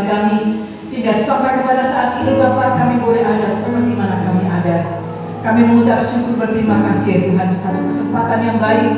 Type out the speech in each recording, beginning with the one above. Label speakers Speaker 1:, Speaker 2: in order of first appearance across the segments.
Speaker 1: kehidupan kami, sehingga sampai kepada saat ini Bapa kami boleh ada seperti mana kami ada. Kami mengucap syukur berterima kasih ya Tuhan, satu kesempatan yang baik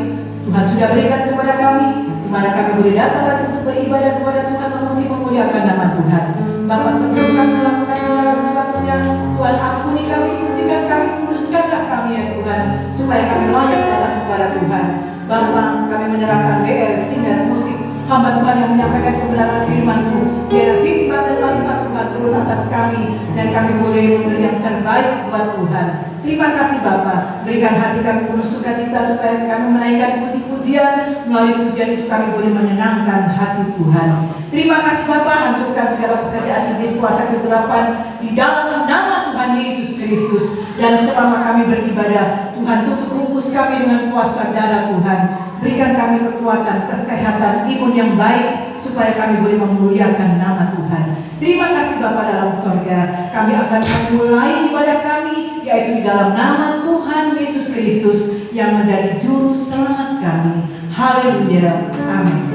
Speaker 1: Tuhan sudah berikan kepada kami, di mana kami boleh datang lagi untuk beribadah kepada Tuhan, memuji memuliakan nama Tuhan. Bapa, sebelum kami melakukan segala sesuatunya, Tuhan ampuni kami, sucikan kami, kuduskanlah kami ya Tuhan, supaya kami layak datang kepada Tuhan. Bapa, kami menyerahkan WL, singer, musik, hamba Tuhan yang menyampaikan kebenaran firman-Mu, biar hikmat dan manfaat Tuhan turun atas kami, dan kami boleh memberi yang terbaik buat Tuhan. Terima kasih Bapa, berikan hati kami penuh sukacita supaya kami menaikkan puji-pujian, melalui pujian itu kami boleh menyenangkan hati Tuhan. Terima kasih Bapa, hancurkan segala pekerjaan iblis kuasa kegelapan di dalam nama Tuhan Yesus Kristus, dan selama kami beribadah, Tuhan tutup bungkus kami dengan kuasa darah Tuhan. Berikan kami kekuatan, kesehatan, imun yang baik, supaya kami boleh memuliakan nama Tuhan. Terima kasih Bapa dalam sorga. Kami akan memulai ibadah kami, yaitu di dalam nama Tuhan Yesus Kristus, yang menjadi juru selamat kami. Haleluya. Amin.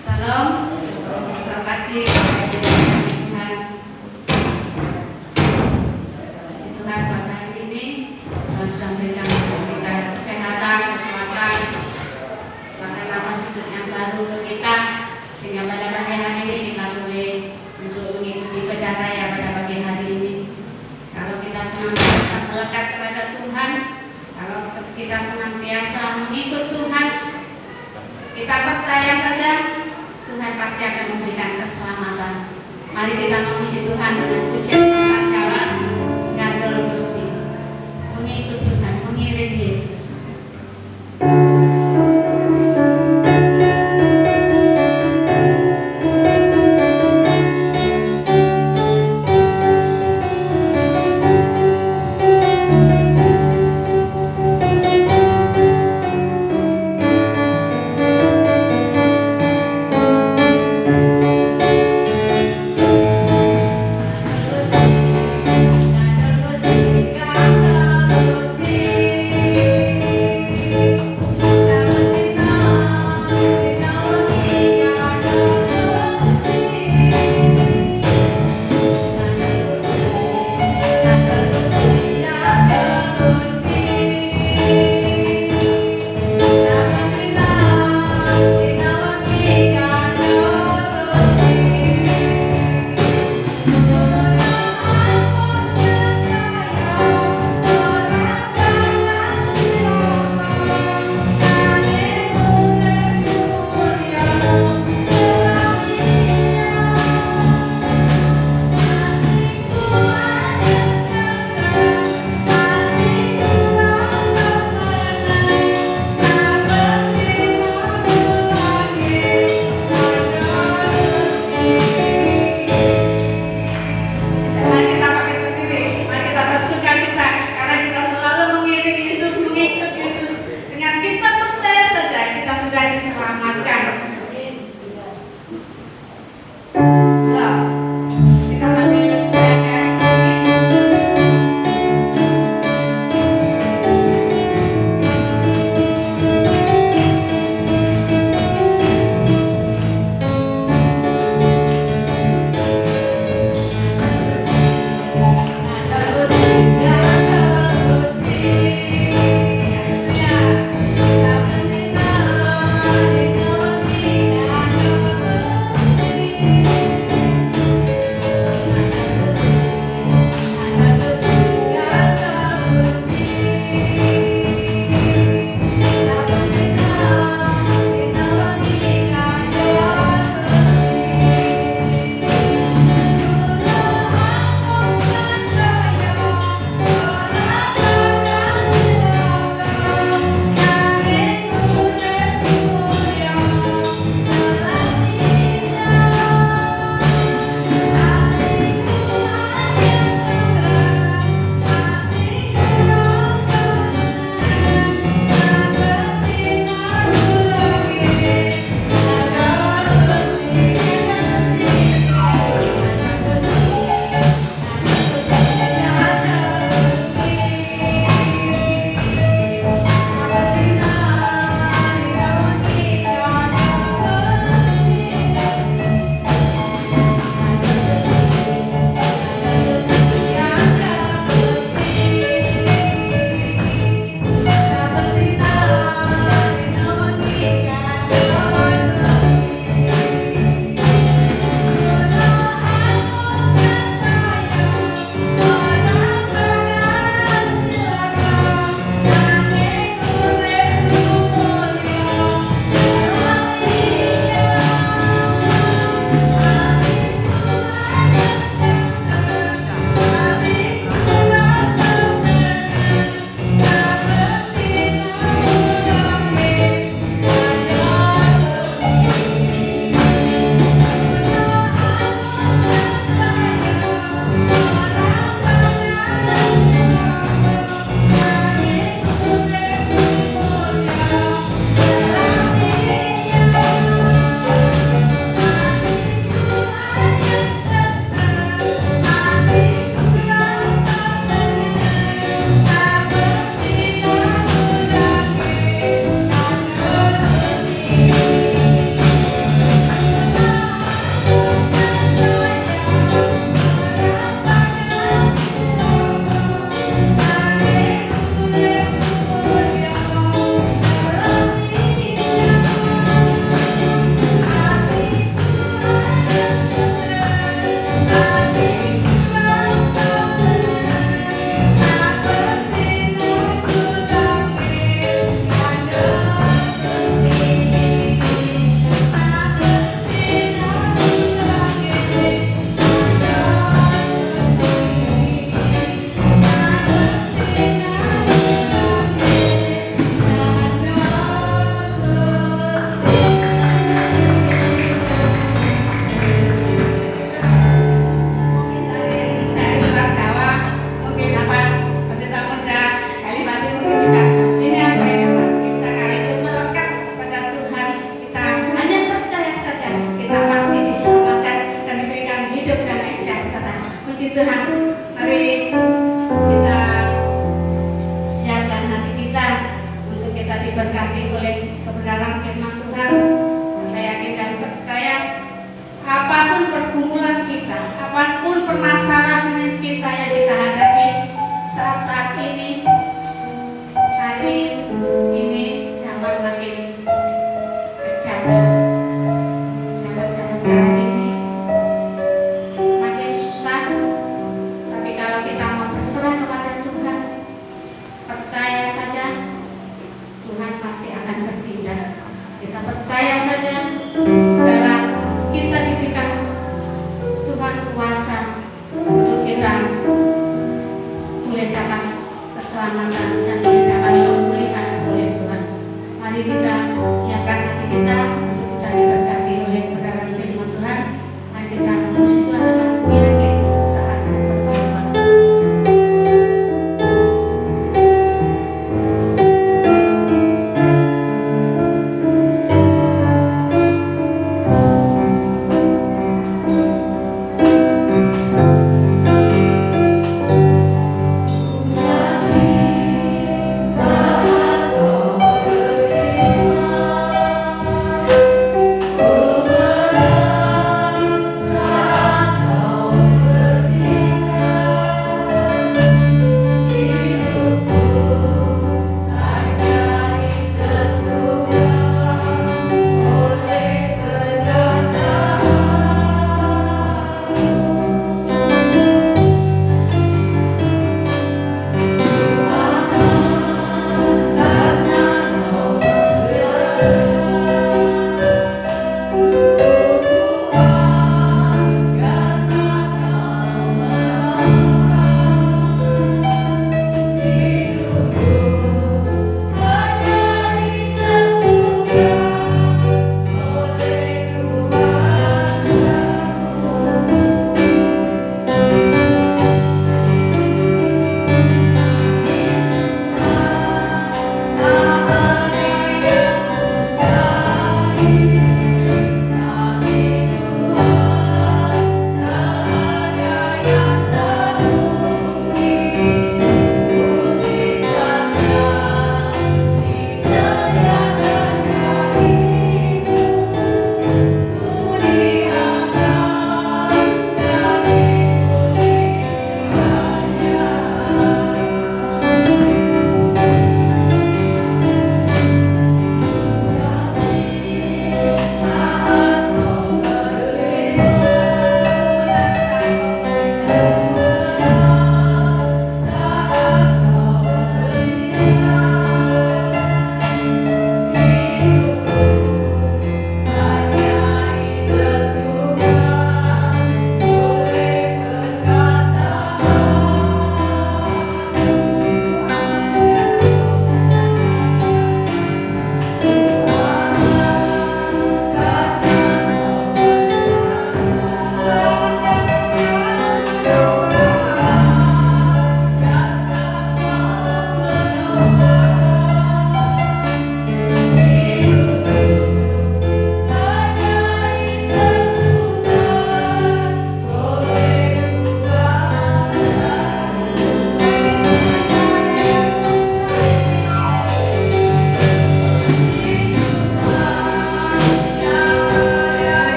Speaker 2: Salam, selamat pagi. Tuhan pada hari ini sudah memberikan kita kesehatan, kekuatan, bahkan nafas hidup yang baru untuk kita, sehingga pada pagi hari ini kita boleh untuk mengikuti ibadah raya pada pagi hari ini. Kalau kita senantiasa melekat kepada Tuhan, kalau kita senantiasa mengikut Tuhan, kita percaya saja Tuhan pasti akan memberikan keselamatan. Mari kita memuji Tuhan dengan pujian sajalah, ngandel Gusti, mengikut Tuhan, mengiring Yesus.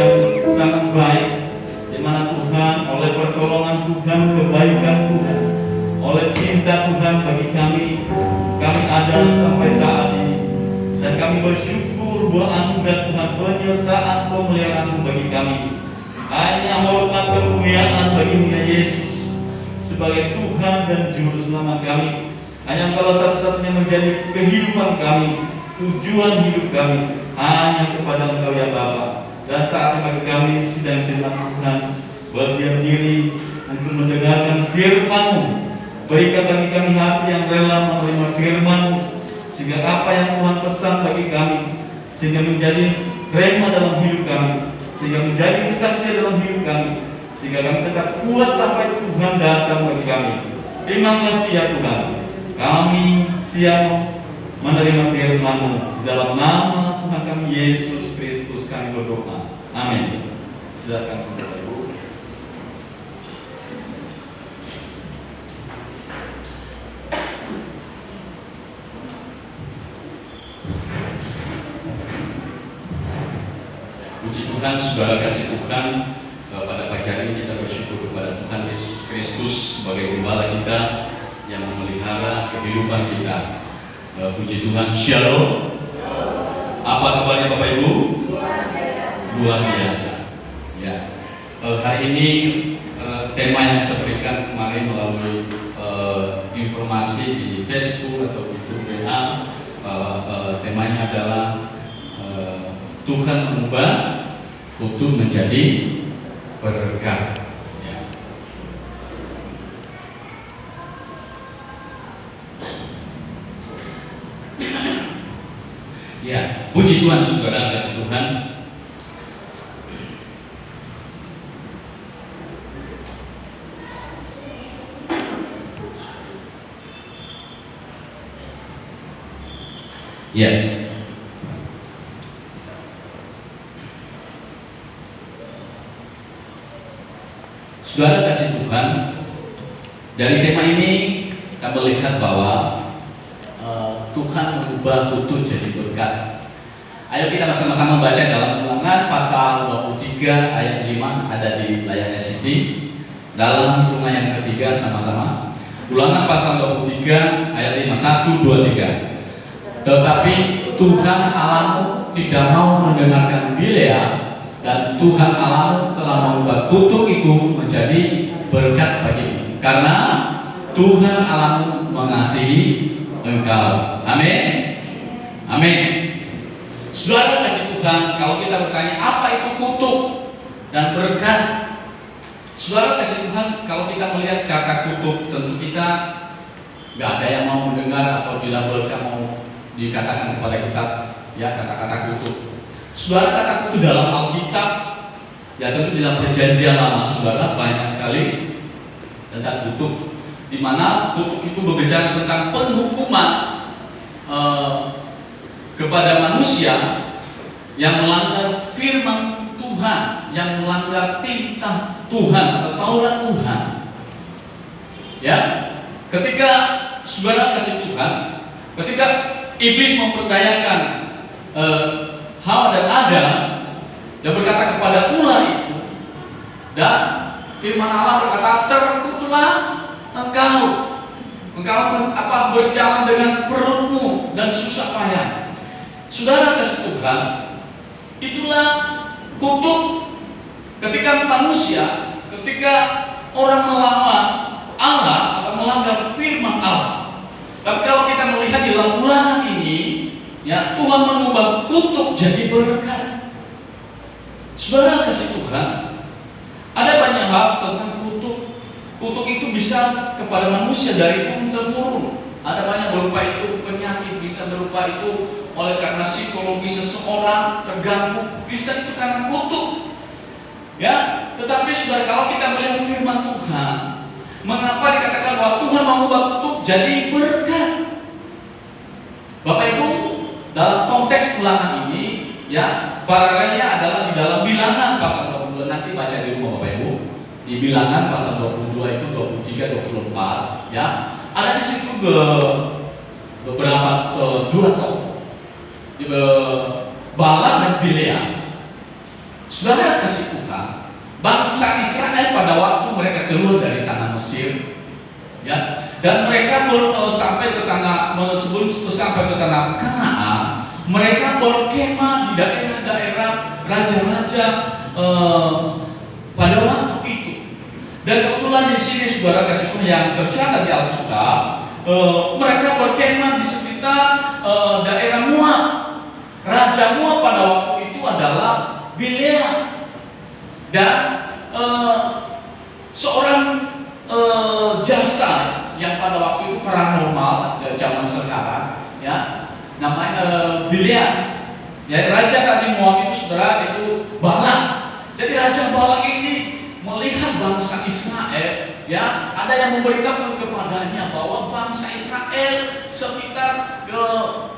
Speaker 3: yang sangat baik, di mana Tuhan oleh pertolongan Tuhan, kebaikan Tuhan, oleh cinta Tuhan bagi kami ada sampai saat ini. Dan kami bersyukur bahwa anugerah Tuhan, penyertaan pemeliharaan bagi kami. Hanya hormat kemuliaan bagi Yesus sebagai Tuhan dan Juru Selamat kami. Hanya Engkau satu-satunya menjadi kehidupan kami, tujuan hidup kami, hanya kepada Engkau ya Bapa. Dan saat bagi kami sedang jenak Tuhan, berdiam diri untuk mendengarkan firman-Mu. Berikan bagi kami hati yang rela menerima firman-Mu, sehingga apa yang Tuhan pesan bagi kami, sehingga menjadi rema dalam hidup kami, sehingga menjadi kesaksian dalam hidup kami, sehingga kami tetap kuat sampai Tuhan datang bagi kami. Terima kasih ya Tuhan. Kami siap menerima firman-Mu. Dalam nama Tuhan kami Yesus Kristus kami berdoa. Amin. Silakan Bapak Ibu. Puji Tuhan, saudara kasih Tuhan, pada pagi hari ini kita bersyukur kepada Tuhan Yesus Kristus sebagai gembala kita yang memelihara kehidupan kita. Puji Tuhan, Shalom. Apa kabarnya Bapak Ibu? Luar biasa. Ya. Hari ini tema yang saya berikan kemarin melalui informasi di Facebook atau di WA, temanya adalah Tuhan mengubah kutuk menjadi berkat. Ya, puji Tuhan saudara kasih Tuhan. Ya. Saudara kasih Tuhan, dari tema ini kita melihat bahwa Tuhan mengubah kutuk jadi berkat. Ayo kita sama-sama baca dalam Ulangan pasal 23 ayat 5, ada di layar LCD. Dalam hitungan yang ketiga sama-sama. Ulangan pasal 23 ayat 5, 1, 2, 3. Tetapi Tuhan Allahmu tidak mau mendengarkan Bilea, dan Tuhan Allahmu telah mengubah kutuk itu menjadi berkat bagimu, karena Tuhan Allahmu mengasihi engkau. Amin. Amin. Saudara kasih Tuhan, kalau kita bertanya apa itu kutuk dan berkat, saudara kasih Tuhan, kalau kita melihat kata kutuk, tentu kita nggak ada yang mau mendengar atau dilabelkan mau dikatakan kepada kita ya kata-kata kutuk. Saudara, kata kutuk dalam Alkitab ya tentu dalam Perjanjian Lama saudara banyak sekali tentang kutuk, di mana kutuk itu berbicara tentang penghukuman kepada manusia yang melanggar firman Tuhan, yang melanggar titah Tuhan atau Taurat Tuhan. Ya, ketika saudara kasih Tuhan, ketika iblis memperdayakan Hawa dan Adam dan berkata kepada ular itu, dan firman Allah berkata, terkutuklah engkau berjalan dengan perutmu dan susah payah. Saudara kasih Tuhan, itulah kutuk ketika manusia, ketika orang melawan Allah atau melanggar firman Allah. Tapi kalau kita melihat di dalam Ulangan ini, ya Tuhan mengubah kutuk jadi berkat. Saudara kasih Tuhan, ada banyak hal tentang kutuk. Kutuk itu bisa kepada manusia dari turun temurun. Ada banyak berupa itu penyakit, bisa berupa itu oleh karena psikologi seseorang terganggu, bisa itu karena kutuk. Ya, tetapi saudara, kalau kita melihat firman Tuhan, mengapa dikatakan bahwa Tuhan mengubah kutuk jadi berkat? Bapak Ibu, dalam konteks Ulangan ini, ya, paralelnya adalah di dalam Bilangan pasal 22. Nanti baca di rumah Bapak Ibu. Di Bilangan pasal 22 itu 23, 24, ya. Ada di situ beberapa dua tokoh, Balaam dan Bileam. Saudara kasih Tuhan, bangsa Israel pada waktu mereka keluar dari tanah Mesir, ya, dan mereka sampai ke tanah, sebelum sampai ke tanah Kanaan, mereka berkemah di daerah-daerah raja-raja pada waktu itu. Dan kebetulan di sini saudara kasih Tuhan yang tercatat di Alkitab, mereka berkemah di sekitar daerah Moab. Raja Moab pada waktu itu adalah Bileam, dan seorang jasa yang pada waktu itu paranormal zaman sekarang, ya, namanya Bileam. Ya, raja tadi Moab itu saudara itu Balak. Jadi raja Balak ini melihat bangsa Israel, ya, ada yang memberitakan kepadanya bahwa bangsa Israel sekitar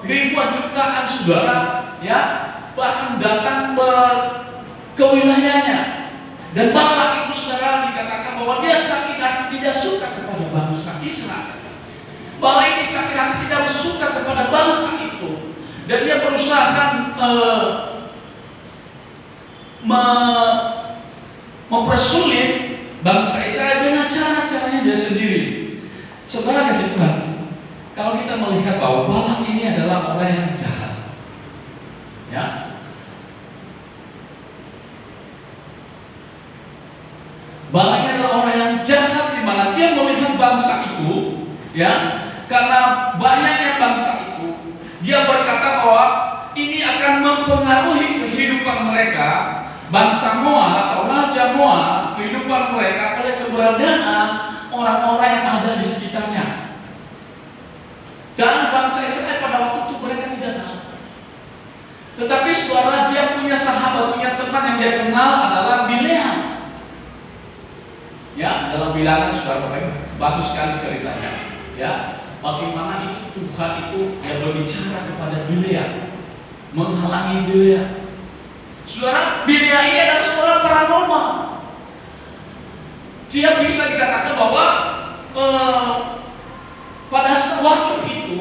Speaker 3: ribuan jutaan saudara, ya, bahkan datang ke wilayahnya. Dan Balak itu saudara dikatakan bahwa dia sakit hati, tidak suka kepada bangsa Israel. Balak ini sakit hati, tidak suka kepada bangsa itu, dan dia berusaha mempersulit bangsa Israel dengan cara-caranya dia sendiri. Saudara kasih Tuhan, kalau kita melihat bahwa Balak ini adalah orang yang jahat, ya, Balak ini adalah orang yang jahat, di mana dia melihat bangsa itu, ya, karena banyaknya bangsa itu, dia berkata bahwa ini akan mempengaruhi kehidupan mereka, bangsa Moab atau raja Moab, kehidupan mereka oleh keberadaan orang-orang yang ada di sekitarnya. Dan bangsa Israel pada waktu itu mereka tidak tahu. Tetapi saudara, dia punya sahabat, punya teman yang dia kenal adalah Bileam. Ya, dalam Bilangan saudara, bagus sekali ceritanya. Ya, bagaimana itu Tuhan itu yang berbicara kepada Bileam, menghalangi Bileam. Saudara, Bileam ini adalah seorang paranormal. Dia bisa dikatakan bahwa pada waktu itu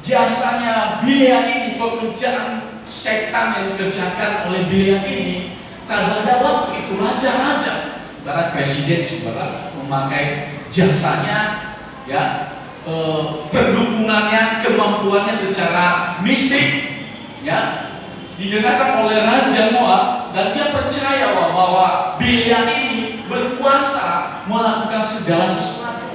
Speaker 3: jasanya Bileam ini, pekerjaan setan yang dikerjakan oleh Bileam ini, pada waktu itu raja-raja, saudara, presiden saudara memakai jasanya, ya, perdukungannya, kemampuannya secara mistik, ya, didengarkan oleh Raja Moab, dan dia percaya bahwa Bileam ini berkuasa melakukan segala sesuatu.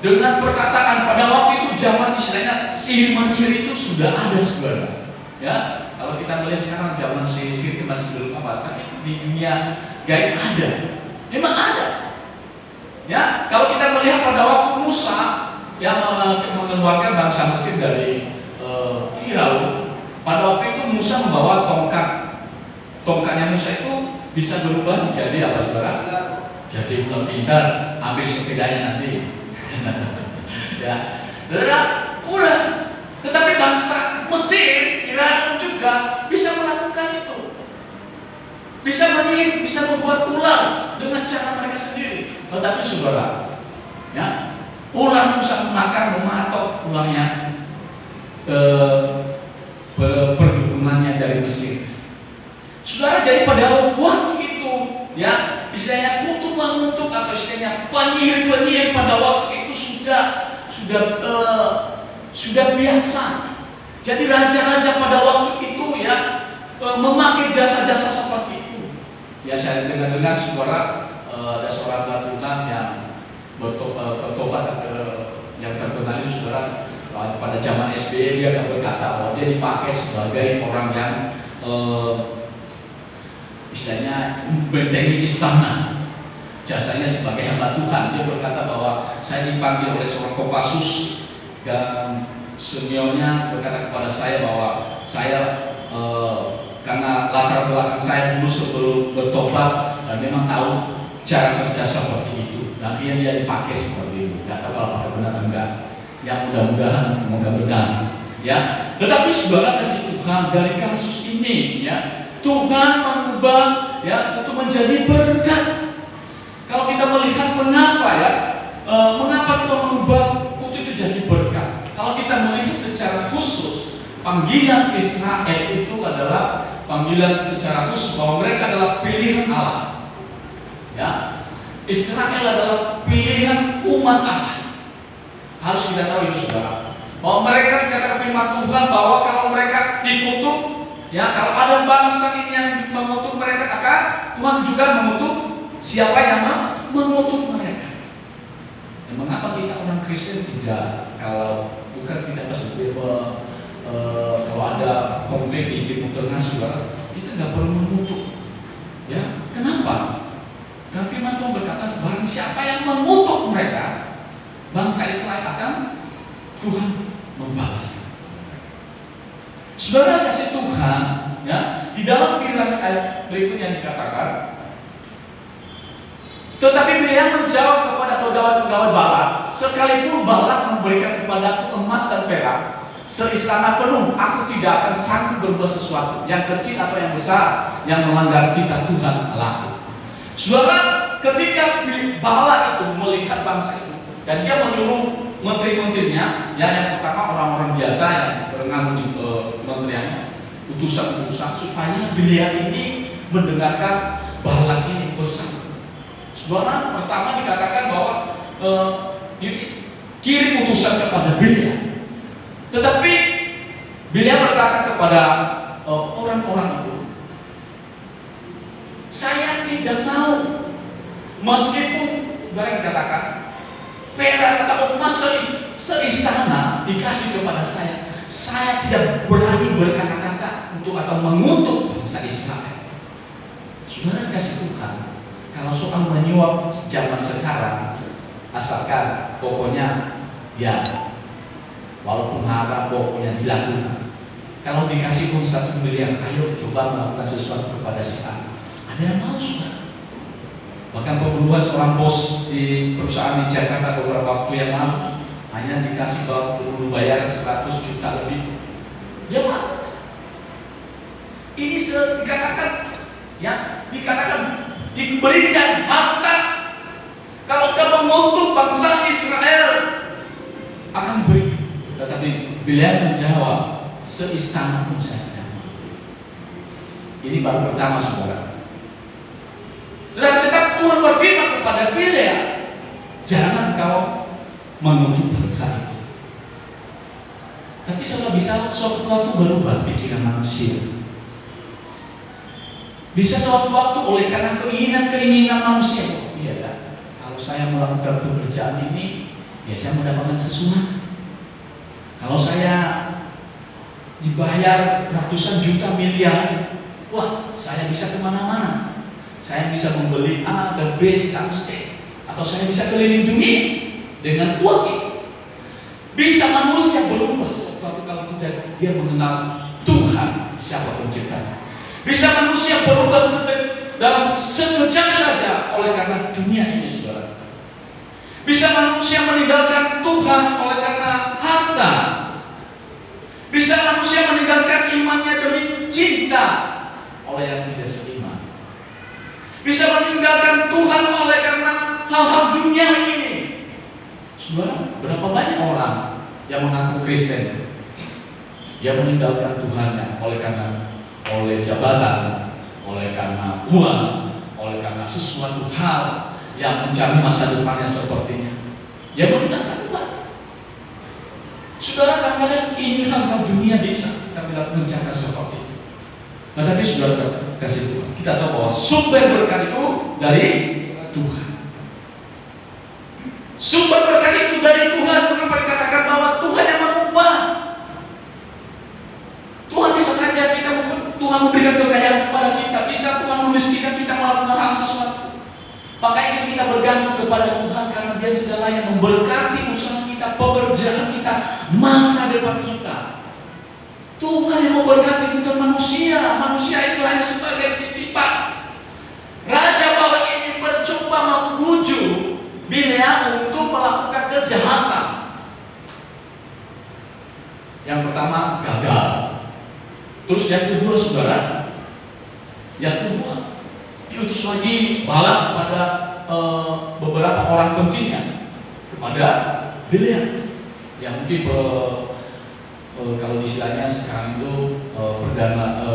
Speaker 3: Dengan perkataan pada waktu itu zaman istilahnya sihir menyihir itu sudah ada saudara. Ya, kalau kita melihat sekarang zaman sihir itu masih belum apa, tapi di dunia gaib ada, memang ada. Ya, kalau kita melihat pada waktu Musa yang mengeluarkan bangsa Mesir dari Firaun, pada waktu itu Musa membawa tongkat. Tongkatnya Musa itu bisa berubah menjadi apa saudara? Jadi ular pintar, ambil sepedanya nanti. Ya, saudara, ular. Tetapi bangsa Mesir, Firaun juga bisa melakukan itu. Bisa menyihir, bisa membuat ular dengan cara mereka sendiri. Tetapi saudara, ya, ular Musa mematok ularnya, perdukungannya dari Mesir. Saudara, jadi pada waktu itu, ya, istilahnya kutuk mengutuk atau istilahnya penyihir-penyihir pada waktu itu sudah biasa. Jadi raja-raja pada waktu itu, ya, memakai jasa-jasa seperti itu. Ya, saya dengar saudara, ada seorang gabungan yang bertobat yang terkenal itu saudara, pada zaman SBY dia akan berkata bahwa dia dipakai sebagai orang yang istilahnya membentengi istana, jasanya sebagai hamba Tuhan. Dia berkata bahwa saya dipanggil oleh seorang Kopassus, dan seniornya berkata kepada saya bahwa saya karena latar belakang saya dulu sebelum bertobat dan memang tahu cara kerja seperti itu, akhirnya dia dipakai seperti itu. Tidak tahu apakah benar atau enggak. Ya, mudah-mudahan semoga benar. Ya, tetapi saudara kasih Tuhan, dari kasus ini, ya, Tuhan mengubah, ya, untuk menjadi berkat. Kalau kita melihat mengapa, ya, mengapa Tuhan mengubah itu jadi berkat. Kalau kita melihat secara khusus, panggilan Israel itu adalah panggilan secara khusus bahwa mereka adalah pilihan Allah. Ya, Israel adalah pilihan umat Allah. Harus kita tahu itu, saudara, bahwa mereka dikatakan firman Tuhan bahwa kalau mereka dikutuk, ya, kalau ada bangsa ini yang mengutuk mereka, maka Tuhan juga mengutuk siapa yang mengutuk mereka. Dan mengapa kita orang Kristen tidak, kalau bukan tidak maksudnya kalau ada konflik di Timur Tengah, saudara, kita nggak perlu mengutuk. Ya, kenapa? Karena firman Tuhan berkata, barang siapa yang mengutuk mereka, bangsa Israel akan Tuhan membalas. Saudara kasih Tuhan, ya, di dalam Bilangan ayat berikut yang dikatakan, tetapi Bileam menjawab kepada pegawai-pegawai Balak, sekalipun Balak memberikan kepadaku emas dan perak seistana penuh, aku tidak akan sanggup berbuat sesuatu, yang kecil atau yang besar, yang melanggar titah Tuhan Allahku. Saudara, ketika Balak itu melihat bangsa itu, dan dia menyuruh menteri-menterinya, ya, yang pertama orang-orang biasa yang dengan menteriannya, utusan-utusan, supaya Bileam ini mendengarkan Balak ini pesan. Saudara, pertama dikatakan bahwa kirim utusan kepada Bileam. Tetapi Bileam berkata kepada orang-orang itu, saya tidak mau, meskipun barang dikatakan perak atau emas seistana dikasih kepada saya tidak berani berkata-kata untuk atau mengutuk bangsa Israel. Saudara kasih Tuhan, kalau soal menyuap zaman sekarang, asalkan pokoknya ya, walaupun haram pokoknya dilakukan. Kalau dikasih pun 1 miliar, ayo coba melakukan sesuatu kepada si A. Ada yang mau, saudara? Bahkan pembunuhan seorang bos di perusahaan di Jakarta beberapa waktu yang lalu, hanya dikasih bahwa perlu bayar 100 juta lebih. Dia mau. Ini dikatakan, ya, diberikan harta. Kalau kamu mengutuk bangsa Israel akan beri. Tetapi Bileam menjawab, seistana pun saya tidak mau. Ini baru pertama, saudara. Dan tetap Tuhan berfirman kepada Bileam, jangan kau mengutuk bangsa itu. Tapi saudara, bisa suatu berubah pikiran manusia. Bisa suatu waktu oleh karena keinginan manusia. Iya kan? Kalau saya melakukan pekerjaan ini, ya saya mendapatkan sesuatu. Kalau saya dibayar ratusan juta miliar, wah, saya bisa kemana-mana. Saya bisa membeli A dan B sekaligus C, atau saya bisa keliling dunia dengan uang ini. Bisa manusia berubah suatu kalau tidak dia mengenal Tuhan siapa penciptanya. Bisa manusia berubah dalam sekejap saja oleh karena dunia ini, saudara. Bisa manusia meninggalkan Tuhan oleh karena harta. Bisa manusia meninggalkan imannya demi cinta oleh yang tidak seiman. Bisa meninggalkan Tuhan oleh karena hal-hal dunia ini. Saudara, berapa banyak orang yang mengaku Kristen yang meninggalkan Tuhannya oleh jabatan, oleh karena uang, oleh karena sesuatu hal yang mencari masa depannya sepertinya. Ya meninggalkan Tuhan. Saudara, kadang-kadang ini hal-hal dunia bisa kita lakukan cara seperti itu. Nah, tapi saudara kasih Tuhan, kita tahu bahwa sumber berkat itu dari Tuhan. Sumber berkat itu dari Tuhan. Mengapa dikatakan bahwa Tuhan yang mengubah? Tuhan bisa saja Tuhan memberikan kekayaan kepada kita, bisa Tuhan memiskinkan kita melakukan hal sesuatu. Makanya itu kita bergantung kepada Tuhan karena Dia segala yang memberkati usaha kita, pekerjaan kita, masa depan kita. Tuhan yang memberkati, bukan manusia. Manusia itu hanya sebagai titipan. Raja Balak ini mencoba membujuk Bileam untuk melakukan kejahatan. Yang pertama gagal. Terus yang kedua, saudara, yang kedua diutus lagi Balak kepada beberapa orang pentingnya, kepada Bileam yang mungkin kalau istilahnya sekarang itu perdana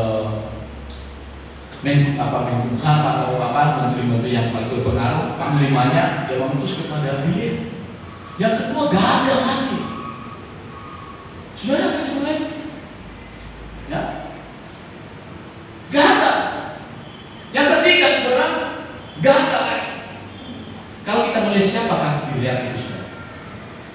Speaker 3: Menkumham atau menteri-menteri yang paling berpengaruh, panglimanya dia mengutus kepada beliau. Yang kedua gagal lagi. Saudara kasih mulai, ya, gagal. Yang ketiga saudara, gagal lagi. Kalau kita melihat siapakah Bileam itu saudara?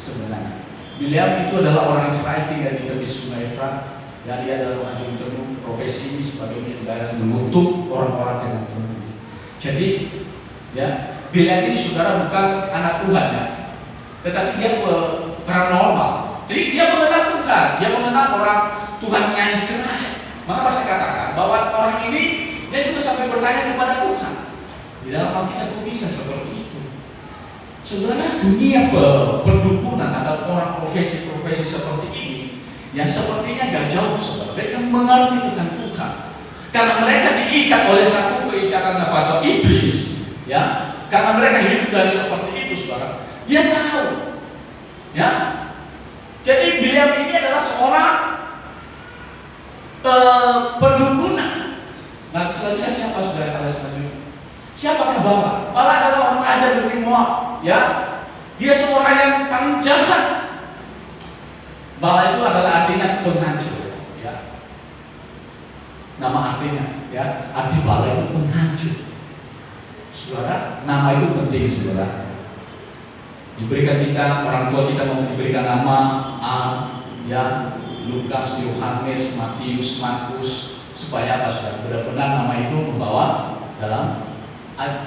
Speaker 3: Sebenarnya Bileam itu adalah orang Israel tinggal di tepi sungai Efrat. Dan dia adalah orang yang tenun profesi sebagai negara mengutuk orang-orang dengan tenun. Jadi, ya, Bileam ini saudara bukan anak Tuhan ya, tetapi dia paranormal. Jadi dia mengenal Tuhan, dia mengenal orang Tuhannya Israel. Maka saya katakan bahwa orang ini dia juga sampai bertanya kepada Tuhan. Di dalam Alkitab kok bisa seperti itu? Saudara, dunia perdukunan atau orang profesi-profesi seperti ini yang sepertinya gak jauh saudara, mereka mengerti tentang Tuhan karena mereka diikat oleh satu keikatan atau iblis, ya, karena mereka hidup dari seperti itu saudara. Dia tahu, ya. Jadi Bileam ini adalah seorang perdukunan. Nah selanjutnya siapa saudara kalau selanjutnya? Siapakah Bala? Bala adalah orang raja dari Moab, ya. Dia seorang yang paling jahat. Bala itu adalah artinya penghancur, ya. Nama artinya, ya, arti Bala itu penghancur. Saudara, nama itu penting, saudara. Diberikan kita, orang tua kita mau diberikan nama A, ya, Lukas, Yohanes, Matius, Markus, supaya apa saudara? Benar-benar nama itu membawa dalam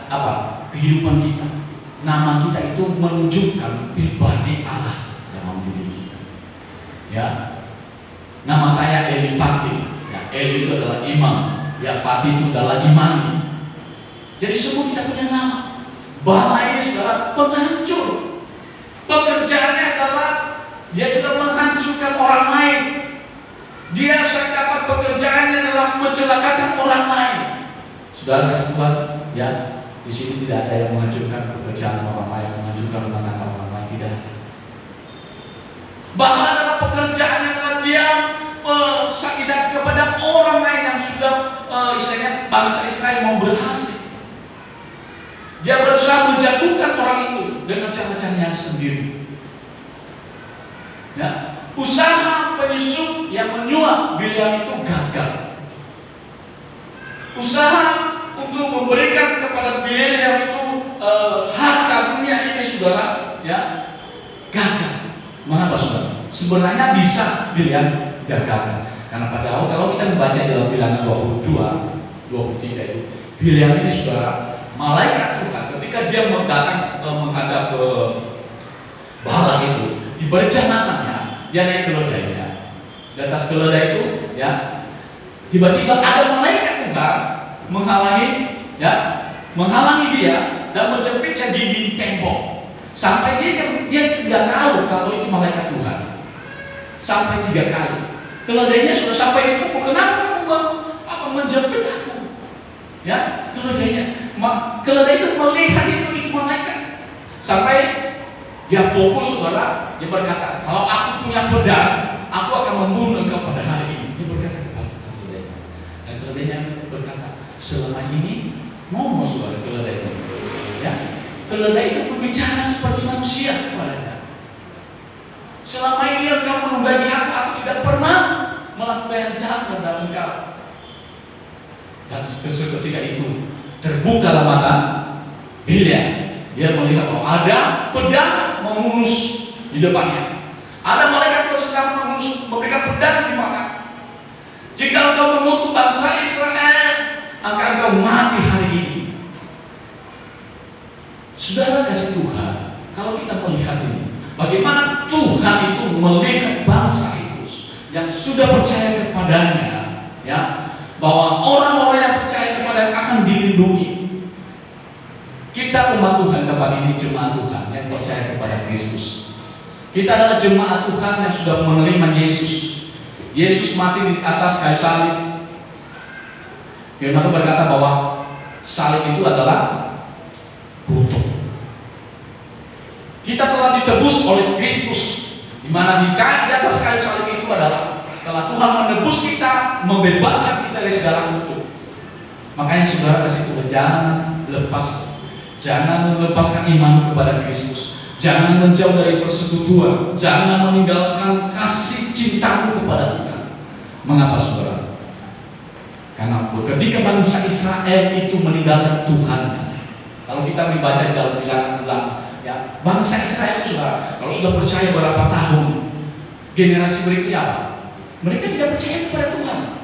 Speaker 3: apa? Kehidupan kita. Nama kita itu menunjukkan pribadi Allah dalam diri kita. Ya, nama saya Eli Fatih. Ya, Eli itu adalah imam. Ya, Fatih itu adalah imani. Jadi semua kita punya nama. Bala ini saudara penghancur. Pekerjaannya adalah dia juga menghancurkan orang lain. Dia saya dapat pekerjaannya adalah mencelakakan orang lain. Saudara kasih Tuhan, ya, di sini tidak ada yang menghancurkan pekerjaan orang lain, menghancurkan rumah tangga orang lain, tidak. Bahkan adalah pekerjaannya adalah dia sakit kepada orang lain yang sudah istilahnya bangsa Israel mau berhasil. Dia berusaha menjatuhkan orang itu dengan cara-caranya sendiri. Ya, usaha penyusup yang menyuap Bileam itu gagal. Usaha untuk memberikan kepada Bileam itu harta dunia ini saudara, ya, gagal. Mengapa saudara? Sebenarnya bisa Bileam gagal. Karena pada awal kalau kita membaca dalam Bilangan 22, 23 itu, Bileam ini saudara, malaikat Tuhan ketika dia datang menghadap ke Bala itu, diberi janganannya, dia naik keledainya. Di atas keledai itu, ya, tiba-tiba ada malaikat Tuhan menghalangi dia dan menjepitnya di dinding tembok. Sampai dia tidak tahu kalau itu malaikat Tuhan. Sampai 3 kali. Keledainya sudah sampai dipukul. Kenapa kamu menjepit aku? Ya, keledainya. Keledai itu melihat itu malaikat. Sampai dia pukul saudara, dia berkata, kalau aku punya pedang, aku akan membunuh engkau pada hari ini. Dia berkata kepada keledainya. Dan keledainya berkata, selama ini ngomong saudara keledai itu, ya, keledai itu berbicara seperti manusia kepadanya. Selama ini engkau menunggangi aku tidak pernah melakukan yang jahat kepada engkau. Dan ketika itu terbukalah mata Bileam. Dia melihat bahwa ada pedang menghunus di depannya. Ada malaikat yang sedang memberikan pedang di mata. Jika engkau mengutuk bangsa Israel, akan engkau mati hari ini. Saudara kasih Tuhan, kalau kita melihat ini, bagaimana Tuhan itu melihat bangsa itu yang sudah percaya kepadanya, ya, bahwa orang-orang yang percaya kepadanya akan dilindungi. Kita umat Tuhan tempat ini, jemaat Tuhan yang percaya kepada Kristus. Kita adalah jemaat Tuhan yang sudah menerima Yesus. Yesus mati di atas kayu salib. Firman Tuhan berkata bahwa salib itu adalah kutuk. Kita telah ditebus oleh Kristus, di mana di atas kayu salib itu adalah telah Tuhan menebus kita, membebaskan kita dari segala kutuk. Makanya saudara kasih Tuhan, jangan melepaskan iman kepada Kristus, jangan menjauh dari persekutuan, jangan meninggalkan kasih cintamu kepada Tuhan. Mengapa saudara? Karena ketika bangsa Israel itu meninggalkan Tuhan, kalau kita membaca di dalam Bilangan-Ulangan, ya, bangsa Israel itu saudara, kalau sudah percaya berapa tahun, generasi berikutnya apa? Mereka tidak percaya kepada Tuhan.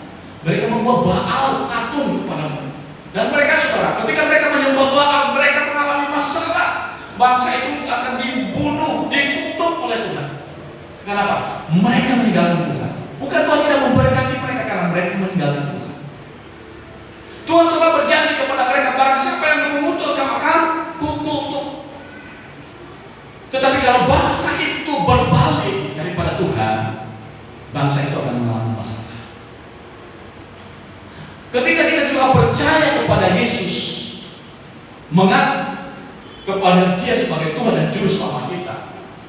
Speaker 3: Mereka membuat Baal patung kepadamu. Dan mereka saudara, ketika mereka menyembah Baal, mereka mengalami masalah. Bangsa itu akan dibunuh, dikutuk oleh Tuhan. Kenapa? Mereka meninggalkan Tuhan. Bukan Tuhan tidak memberkati mereka, karena mereka meninggalkan Tuhan. Tuhan telah berjanji kepada mereka, barang siapa yang mengutuk kamu akan kututup. Tetapi kalau bangsa itu berbalik daripada Tuhan, bangsa itu akan mengalami masalah. Ketika kita juga percaya kepada Yesus, mengaku kepada Dia sebagai Tuhan dan Juru Selamat kita,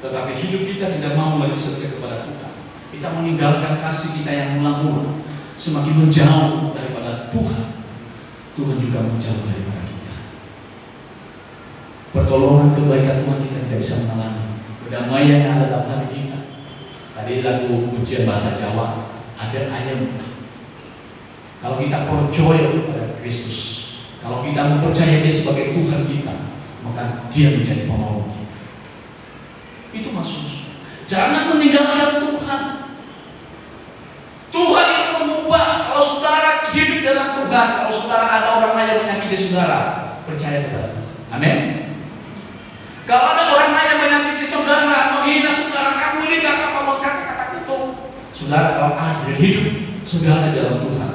Speaker 3: tetapi hidup kita tidak mau lagi setia kepada Tuhan, kita meninggalkan kasih kita yang mula-mula, semakin menjauh daripada Tuhan, Tuhan juga menjauh daripada kita. Pertolongan kebaikan Tuhan kita tidak bisa mengalami. Kedamaian yang ada dalam hati kita. Tadi lagu pujian bahasa Jawa, ada ayam. Kalau kita percaya kepada Kristus, kalau kita mempercayai Dia sebagai Tuhan kita, maka Dia menjadi penolong kita. Itu maksudnya. Jangan meninggalkan Tuhan. Tuhan itu mengubah. Kalau saudara hidup dalam Tuhan, kalau saudara ada orang lain yang menyakiti saudara, percaya kepada Tuhan. Amin. Kalau ada orang lain yang menyakiti saudara, menghina saudara, kamu ini gak apa kata-kata kutuk. Saudara, kalau ada hidup saudara dalam Tuhan,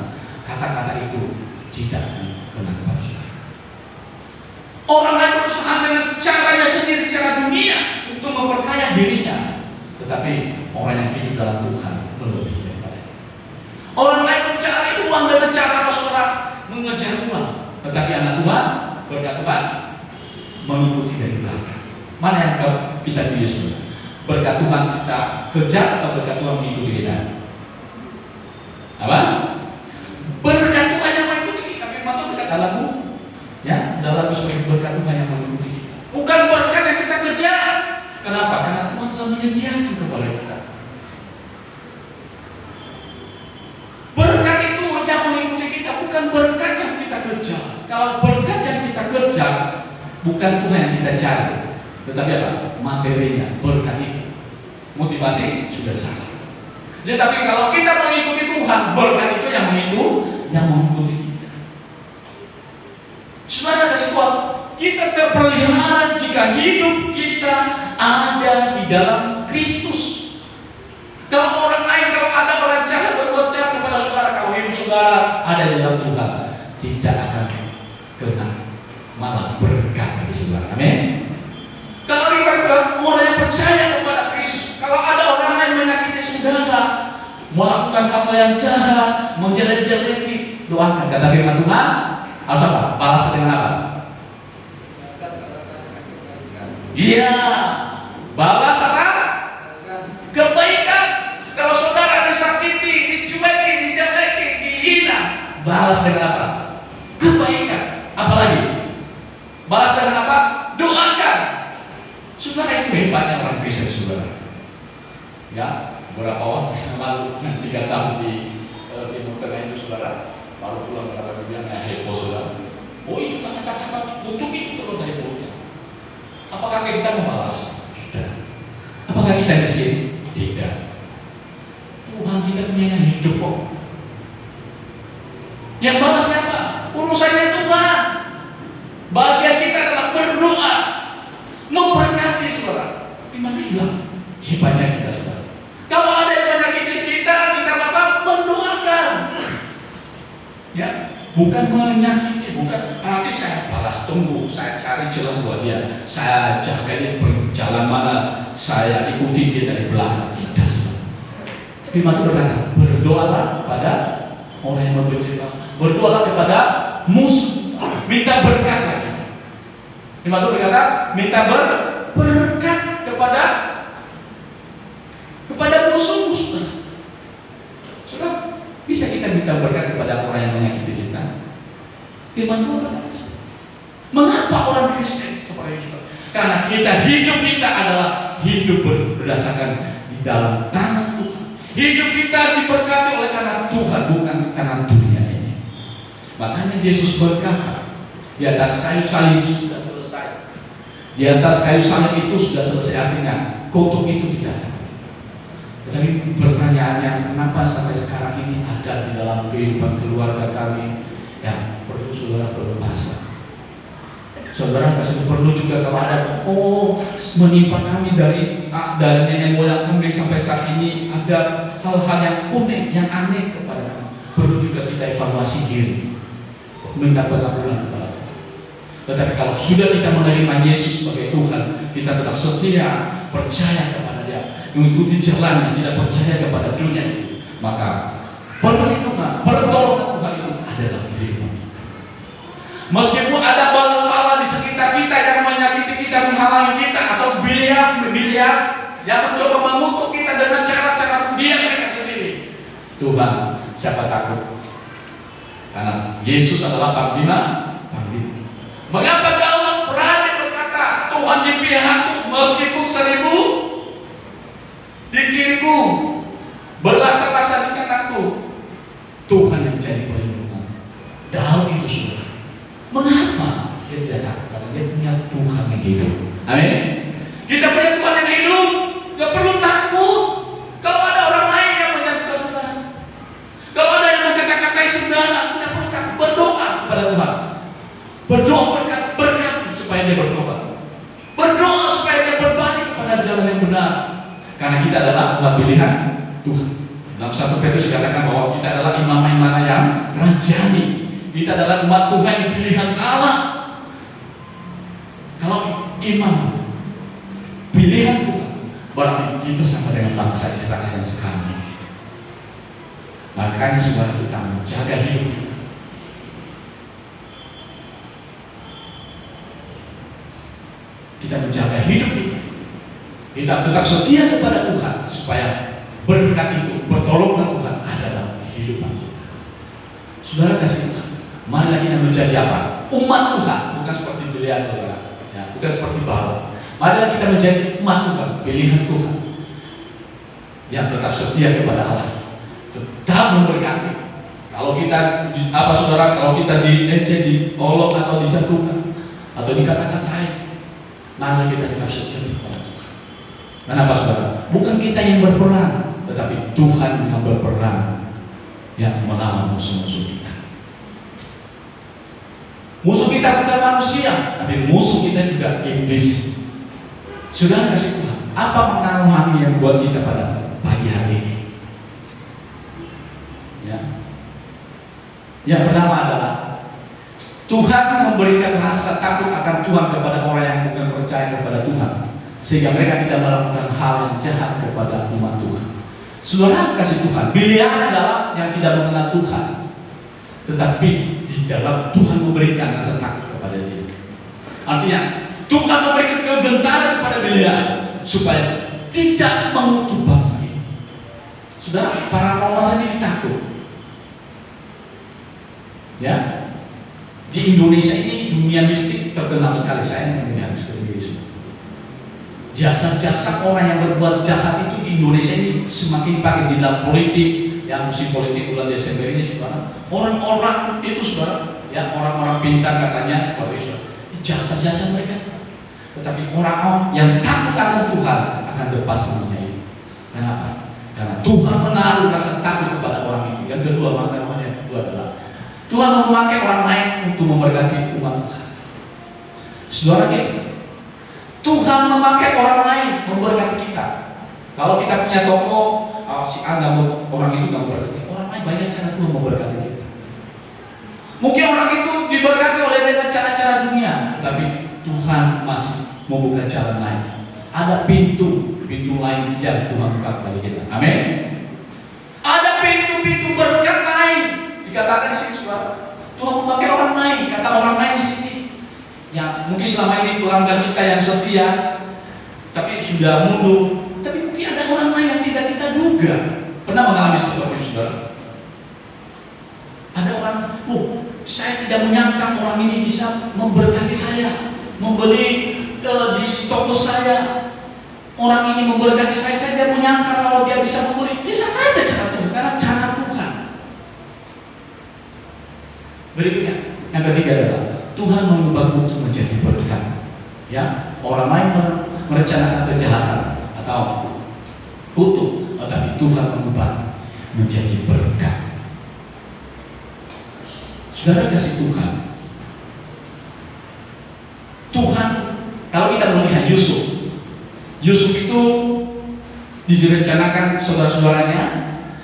Speaker 3: kata-kata itu tidak kena kepada saudara. Orang lain berusaha dengan caranya sendiri, cara dunia, untuk memperkaya dirinya. Tetapi orang yang hidup dalam Tuhan melebihi daripada itu. Orang lain mencari uang dengan cara apa saudara? Mengejar uang. Tetapi anak Tuhan, berkat Tuhan, mengikuti dari belakang. Mana yang kita pilih saudara? Berkat Tuhan kita kejar atau berkat Tuhan mengikuti kita? Apa? Berkat Tuhan yang mengikuti kita. Firman Tuhan berkata lagu, ya, dalam sebagai berkat Tuhan yang mengikuti kita. Bukan berkat yang kita kejar. Kenapa? Karena Tuhan telah menyediakan kepada kita. Berkat itu yang mengikuti kita, bukan berkat yang kita kejar. Kalau berkat yang kita kejar, bukan Tuhan yang kita cari, tetapi apa? Materinya, berkat itu. Motivasi sudah salah. Tetapi kalau kita mengikuti Tuhan, berkat itu yang mengikuti kita. Saudara kasih Tuhan, kita terpelihara jika hidup kita ada di dalam Kristus. Kalau orang lain, kalau ada orang jahat berbuat jahat kepada saudara, kalau hidup saudara ada di dalam Tuhan, tidak akan kena, malah berkat bagi saudara. Amin. Kalau orang yang percaya kepada Kristus, kalau ada orang lain menyakiti saudara, melakukan hal yang jahat, menjelek-jeleki, doakan. Kata firman Tuhan, harus apa? Balas dengan apa? Iya, balas apa? Kebaikan. Kalau saudara disakiti, dicueki, dijeleki, dihina, balas dengan apa? Kebaikan. Apalagi? Balas dengan apa? Doakan. Saudara, itu hebatnya orang Kristen saudara. Ya, beberapa waktu yang lalu, 3 tahun di Timur Tengah itu saudara, baru pulang kata bilang heboh saudara. Oh, itu kata-kata kutuk itu keluar dari mulutnya. Apakah kita membalas? Tidak. Apakah kita miskin? Tidak. Tuhan kita punya yang hidup kok. Yang balas siapa? Urusannya Tuhan. Bagian kita adalah berdoa, memberkati saudara. Firman Tuhan bilang hebatnya kita saudara. Kalau ada yang menyakiti kita apa? Mendoakan. Ya, bukan menyakiti, bukan nanti saya balas, tunggu, saya cari jalan buat dia, saya jaga dia jalan mana, saya ikuti dia dari belakang. Tidak. Firman Tuhan berkata, berdoalah kepada orang yang membenci kamu, berdoalah kepada musuh, minta berkat lagi. Firman Tuhan berkata, minta berkat kepada musuh. Saudara, bisa kita minta berkat kepada orang yang menyakiti kita? Firman Tuhan berkata, mengapa orang Kristen kepada Yesus? Karena hidup kita adalah hidup berdasarkan di dalam tangan Tuhan. Hidup kita diberkati oleh karena Tuhan, bukan karena dunia ini. Makanya Yesus berkata, di atas kayu salib sudah selesai. Di atas kayu salib itu sudah selesai, artinya kutuk itu tidak ada. Tetapi pertanyaannya, kenapa sampai sekarang ini ada di dalam kehidupan keluarga kami yang perlu saudara berbahasa? Saudara kasih perlu juga kalau ada menimpa kami dari nenek moyang kami sampai saat ini ada hal-hal yang unik, yang aneh kepada kami. Perlu juga kita evaluasi diri, minta pengampunan kepada Tuhan. Tetapi kalau sudah kita menerima Yesus sebagai Tuhan, kita tetap setia, percaya kepada Dia, mengikuti jalannya, tidak percaya kepada dunia itu, maka perlindungan, pertolongan Tuhan itu ada dalam kehidupan. Meskipun ada bala-bala di sekitar kita yang menyakiti kita, menghalangi kita, atau biliar yang mencoba mengutuk kita dengan cara-cara mereka sendiri, Tuhan, siapa takut? Karena Yesus adalah panglima. Mengapa Daud berani berkata, Tuhan di pihakku, meskipun 1000 di kiriku, berlasa-lasa di kananku, Tuhan yang menjadi perlindungan. Daud itu sudah. Mengapa dia tidak takut? Karena dia punya Tuhan yang hidup. Amin. Kita punya Tuhan yang hidup, gak perlu takut. Kalau ada orang lain yang menjatuhkan saudara, kalau ada yang mengkata-katai saudara, tidak perlu takut. Berdoa kepada Tuhan. Berdoa berkat supaya dia bertobat. Berdoa supaya dia berbalik kepada jalan yang benar. Karena kita adalah umat pilihan Tuhan. Dalam 1 Petrus dikatakan bahwa kita adalah imam-imam yang rajani. Kita adalah umat Tuhan yang pilihan Allah. Kalau imam pilihan Tuhan, berarti kita sama dengan bangsa Israel yang sekarang ini. Makanya saudara, kita menjaga hidup kita. Kita menjaga hidup kita. Kita tetap setia kepada Tuhan supaya berkat itu, pertolongan Tuhan ada dalam kehidupan kita. Saudara kasih Tuhan, marilah kita menjadi apa? Umat Tuhan, bukan seperti Biliar, saudara. Ya, bukan seperti Balaam. Marilah kita menjadi umat Tuhan, pilihan Tuhan, yang tetap setia kepada Allah, tetap memberkati. Kalau kita saudara? Kalau kita diejek, diolok atau dijatuhkan atau dikata-katai, marilah kita tetap setia kepada Tuhan. Kenapa saudara? Bukan kita yang berperang, tetapi Tuhan yang berperang, yang melawan musuh-musuh kita. Musuh kita bukan manusia, tapi musuh kita juga iblis. Saudara kasih Tuhan, apa makna rohani yang buat kita pada pagi hari ini? Ya. Yang pertama adalah Tuhan memberikan rasa takut akan Tuhan kepada orang yang bukan percaya kepada Tuhan, sehingga mereka tidak melakukan hal yang jahat kepada umat Tuhan. Saudara kasih Tuhan, Biliar adalah yang tidak mengenal Tuhan, tetapi di dalam Tuhan memberikan rasa takut kepada dia. Artinya Tuhan memberikan kegentaran kepada Biliar supaya tidak mengutuk bangsa ini. Saudara, para Roma saja takut. Ya, di Indonesia ini dunia mistik terkenal sekali. Saya melihat sendiri semua. Jasa-jasa orang yang berbuat jahat itu di Indonesia ini semakin dipakai di dalam politik. Yang musim politik bulan Desember ini, saudara, orang-orang itu, saudara, ya, orang-orang pintar katanya seperti itu, jasa-jasa mereka. Tetapi orang yang takut akan Tuhan akan lepas semuanya itu. Kenapa? Karena Tuhan menaruh rasa takut kepada orang itu. Yang kedua, maknanya itu adalah Tuhan memakai orang lain untuk memberkati umat Tuhan. Saudara, Tuhan memakai orang lain memberkati kita. Kalau kita punya toko, si A nggak mau, orang itu nggak memberkati, orang lain banyak cara Tuhan memberkati kita. Mungkin orang itu diberkati oleh dengan cara-cara dunia, tapi Tuhan masih membuka jalan lain. Ada pintu lain yang Tuhan buka kepada kita. Amin. Ada pintu-pintu berkat lain. Dikatakan di sini, saudara, Tuhan memakai orang lain. Kata orang lain di sini, yang mungkin selama ini pelanggan kita yang setia, tapi sudah mundur. Tapi mungkin ada orang lain yang tidak kita duga. Pernah mengalami seperti itu, saudara? Ada orang, saya tidak menyangka orang ini bisa memberkati saya, membeli di toko saya. Orang ini memberkati saya tidak menyangka kalau dia bisa membeli. Bisa saja cara Tuhan, karena cara Tuhan. Berikutnya, yang ketiga adalah Tuhan mengubah kutuk menjadi berkat. Ya, orang lain merencanakan kejahatan atau kutuk, tetapi Tuhan mengubah menjadi berkat. Saudara kasih Tuhan, kalau kita melihat Yusuf itu direncanakan saudara-saudaranya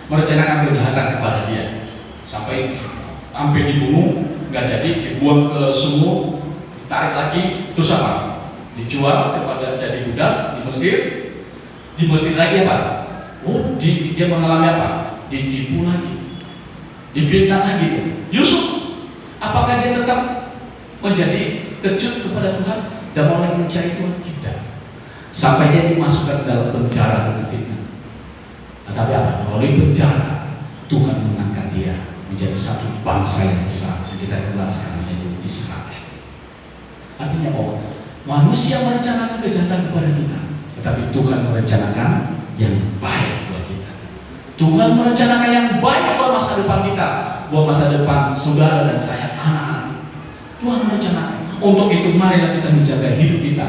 Speaker 3: merencanakan kejahatan kepada dia, sampai hampir dibunuh, nggak jadi, dibuang ke sumur, tarik lagi, terus apa? Dijual kepada jadi budak di Mesir. Di Mesir lagi apa? Dia mengalami apa? Ditipu lagi, difitnah lagi. Yusuf, apakah dia tetap menjadi kejut kepada Tuhan dan mau lagi mencari Tuhan? Tidak. Sampai dia dimasukkan dalam penjara dan fitnah. Tapi apa? Melalui penjara, Tuhan mengangkat dia menjadi satu bangsa yang besar yang kita kenal sekarang, yaitu Israel. Artinya bahwa manusia merencanakan kejahatan kepada kita, tetapi Tuhan merencanakan yang baik buat kita. Tuhan merencanakan yang baik buat masa depan kita, buat masa depan saudara dan saya, anak-anak. Tuhan merencanakan. Untuk itu marilah kita menjaga hidup kita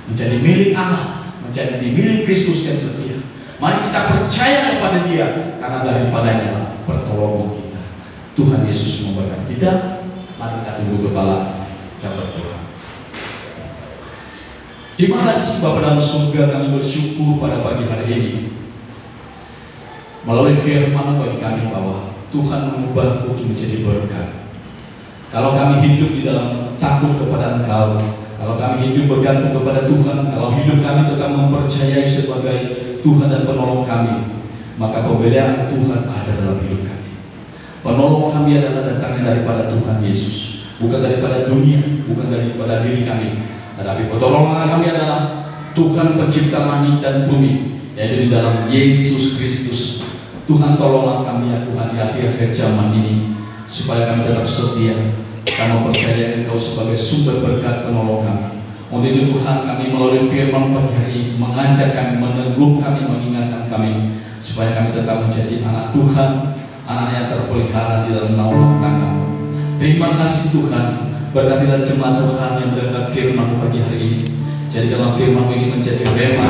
Speaker 3: menjadi milik Allah, menjadi milik Kristus yang setia. Mari kita percaya kepada Dia, karena daripadanya pertolongan kita. Tuhan Yesus memberkati kita. Mari kita tunduk kepala dan berdoa. Terima kasih Bapa dalam surga, kami bersyukur pada pagi hari ini. Melalui firman bagi kami bahwa Tuhan mengubah kutuk menjadi berkat. Kalau kami hidup di dalam takut kepada Engkau, kalau kami hidup bergantung kepada Tuhan, kalau hidup kami tetap mempercayai sebagai Tuhan dan penolong kami, maka pembelaan Tuhan ada dalam hidup kami. Penolong kami adalah datangnya daripada Tuhan Yesus, bukan daripada dunia, bukan daripada diri kami, tetapi pertolongan kami adalah Tuhan pencipta langit dan bumi, yaitu di dalam Yesus Kristus. Tuhan, tolonglah kami ya Tuhan di akhir-akhir zaman ini, supaya kami tetap setia. Kami percaya Engkau sebagai sumber berkat penolong kami. Untuk itu Tuhan, kami melalui firman pagi hari ini mengajak kami, meneguh kami, mengingatkan kami, supaya kami tetap menjadi anak Tuhan, anak yang terpelihara di dalam naungan tangan-Mu. Terima kasih Tuhan, berkatilah jemaat Tuhan yang mendengar firman pagi hari ini. Jadi dalam firman ini menjadi rema,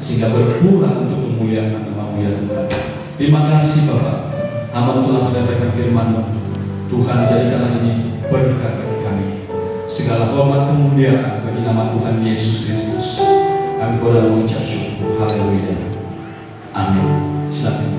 Speaker 3: sehingga berkurang untuk kemuliaan nama-Mu ya Tuhan. Terima kasih Bapak, Hamba telah mendengarkan firman-Mu. Tuhan, jadikanlah ini berkat bagi kami. Segala hormat kemuliaan bagi nama Tuhan Yesus Kristus. Kami boleh mengucap syukur. Haleluya. Amin. Silakan.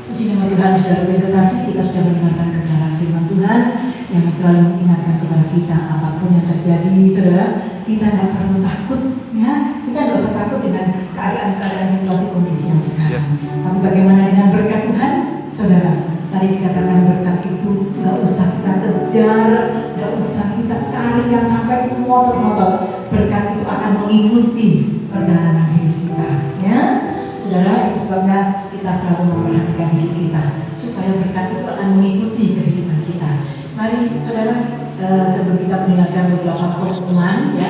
Speaker 1: Puji nama Tuhan, saudara yang kekasih, kita sudah mendengarkan kebenaran firman Tuhan yang selalu mengingatkan kepada kita apapun yang terjadi, saudara, kita tidak perlu takut, ya. Kita tidak usah takut dengan keadaan situasi kondisi yang sekarang. Tapi bagaimana dengan berkat Tuhan, saudara? Tadi dikatakan berkat itu nggak usah kita kejar, nggak usah kita cari yang sampai motor-motor. Berkat itu akan mengikuti perjalanan hidup kita, ya. Saudara, itu sebabnya kita selalu memperhatikan hidup kita supaya berkat itu akan mengikuti kehidupan kita. Mari saudara, sebelum kita mendengarkan beberapa pengumuman, ya.